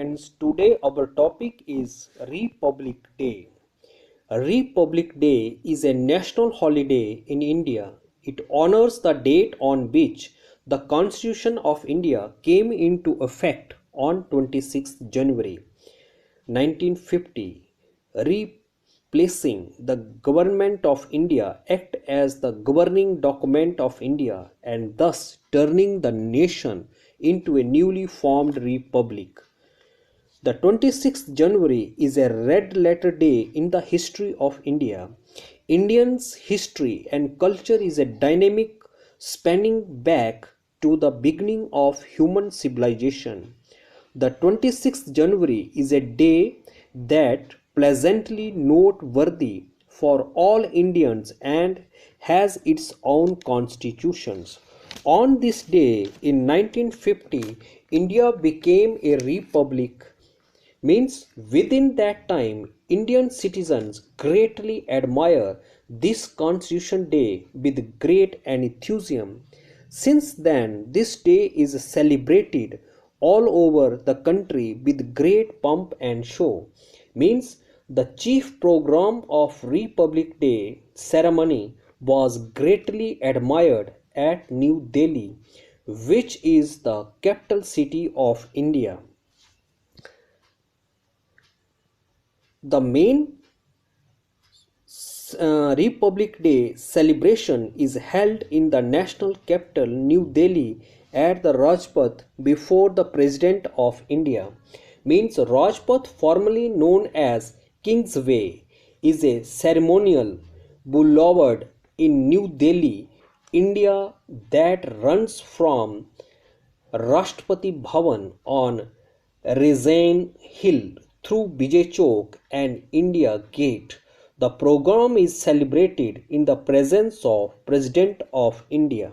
friends, today our topic is Republic Day. Republic Day is a national holiday in India. It honors the date on which the Constitution of India came into effect on 26th January 1950, replacing the Government of India Act as the governing document of India and thus turning the nation into a newly formed republic. The 26th January is a red letter day in the history of India. Indians' history and culture is a dynamic spanning back to the beginning of human civilization. The 26th January is a day that pleasantly noteworthy for all Indians and has its own constitutions. On this day in 1950, India became a republic. Means within that time, Indian citizens greatly admire this Constitution Day with great enthusiasm. Since then, this day is celebrated all over the country with great pomp and show. Means the chief program of Republic Day ceremony was greatly admired at New Delhi, which is the capital city of India. The main Republic Day celebration is held in the national capital New Delhi at the Rajpath before the President of India. Means Rajpath, formerly known as Kingsway, is a ceremonial boulevard in New Delhi, India that runs from Rashtrapati Bhavan on Razain Hill through Vijay Chowk and India Gate. The program is celebrated in the presence of President of India.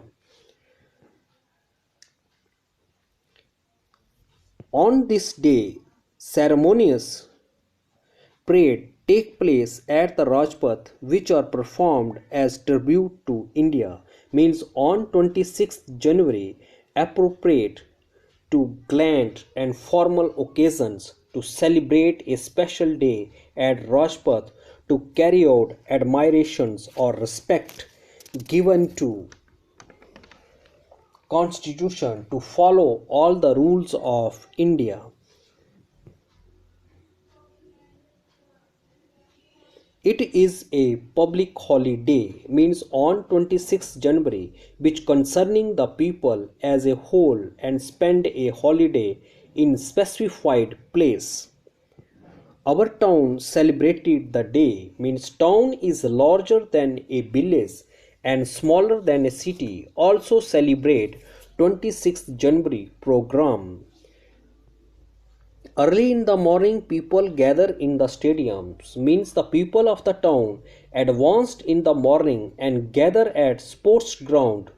On this day, ceremonious parade take place at the Rajpath, which are performed as tribute to India. Means on 26th January, appropriate to grand and formal occasions to celebrate a special day at Rajpath to carry out admirations or respect given to Constitution to follow all the rules of India. It is a public holiday, means on 26th January, which concerning the people as a whole and spend a holiday in specified place. Our town celebrated the day, means town is larger than a village and smaller than a city, also celebrate 26th January program. Early in the morning, people gather in the stadiums, means the people of the town advanced in the morning and gather at sports ground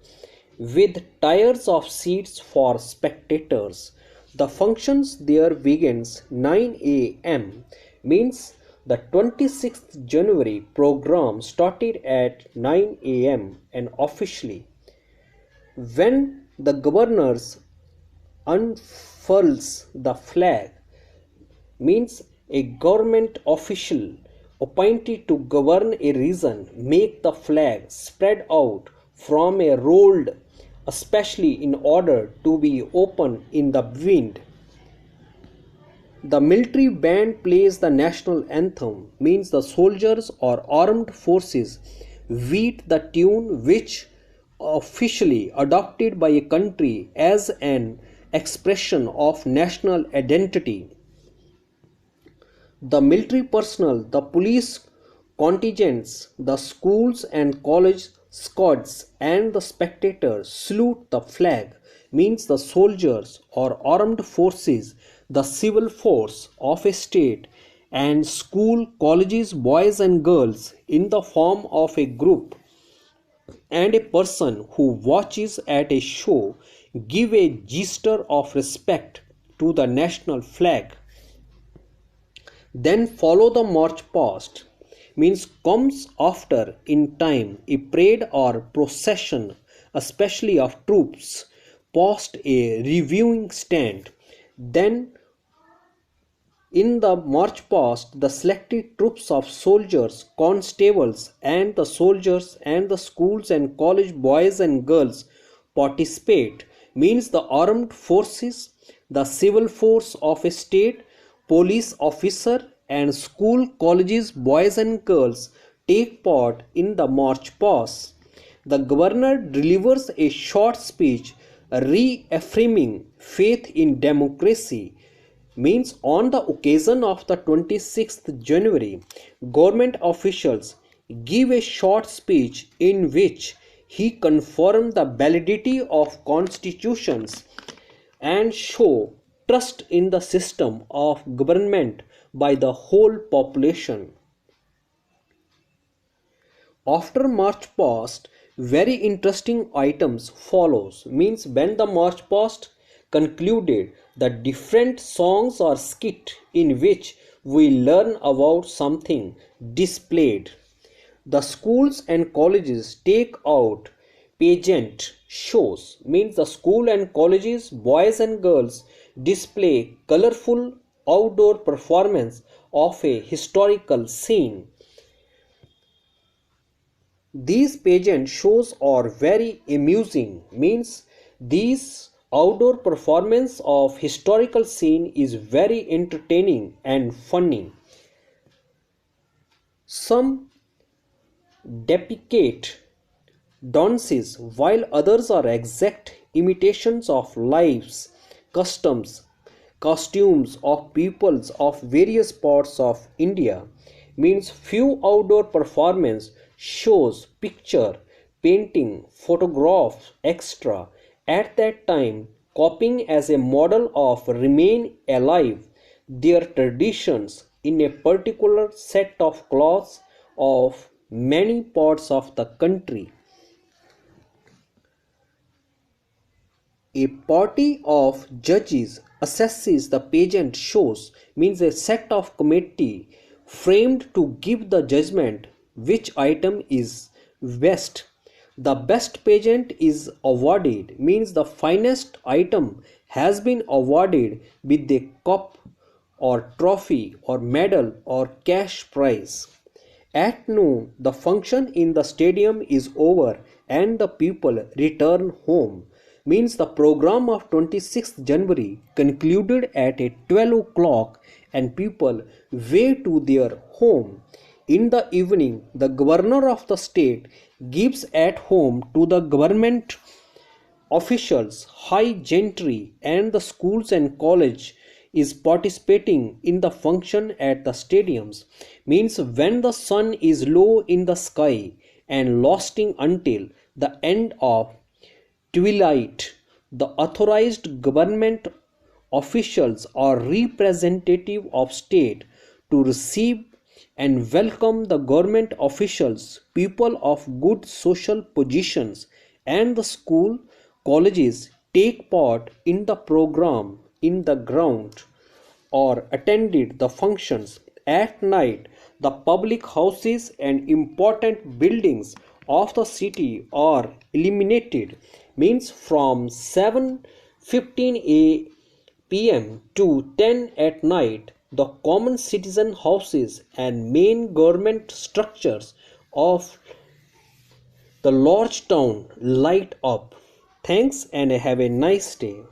with tiers of seats for spectators. The functions there begins 9 a.m. means the 26th January program started at 9 a.m. and officially when the governors unfurls the flag, means a government official appointed to govern a region make the flag spread out from a rolled especially in order to be open in the wind. The military band plays the national anthem, means the soldiers or armed forces beat the tune which officially adopted by a country as an expression of national identity. The military personnel, the police contingents, the schools and college squads and the spectators salute the flag, means the soldiers or armed forces, the civil force of a state and school colleges boys and girls in the form of a group and a person who watches at a show give a gesture of respect to the national flag. Then follow the march past, means comes after in time a parade or procession, especially of troops, past a reviewing stand. Then In the march past, the selected troops of soldiers, constables, and the soldiers and the schools and college boys and girls participate, means the armed forces, the civil force of a state, police officer, and school colleges boys and girls take part in the march past. The governor delivers a short speech reaffirming faith in democracy, means on the occasion of the 26th January, government officials give a short speech in which he confirmed the validity of constitutions and show trust in the system of government by the whole population. After march past, very interesting items follows, means when the march past concluded, the different songs or skit in which we learn about something displayed. The schools and colleges take out pageant shows, means the school and colleges boys and girls display colorful outdoor performance of a historical scene. These pageant shows are very amusing, means these outdoor performance of historical scene is very entertaining and funny. Some depict dances while others are exact imitations of lives, customs, costumes of peoples of various parts of India, means few outdoor performance shows picture, painting, photographs, etc. At that time copying as a model of remain alive their traditions in a particular set of clothes of many parts of the country. A party of judges assesses the pageant shows, means a set of committee framed to give the judgment which item is best. The best pageant is awarded, means the finest item has been awarded with a cup or trophy or medal or cash prize. At noon, the function in the stadium is over and the people return home, means the program of 26th January concluded at 12 o'clock and people way to their home. In the evening, the governor of the state gives at home to the government officials, high gentry, and the schools and college is participating in the function at the stadiums, means when the sun is low in the sky and lasting until the end of twilight, the authorized government officials or representative of state to receive and welcome the government officials, people of good social positions, and the school colleges take part in the program in the ground or attended the functions. At night, the public houses and important buildings of the city are illuminated, means from 7:15 p.m. to 10 at night. The common citizen houses and main government structures of the large town light up. Thanks and have a nice day.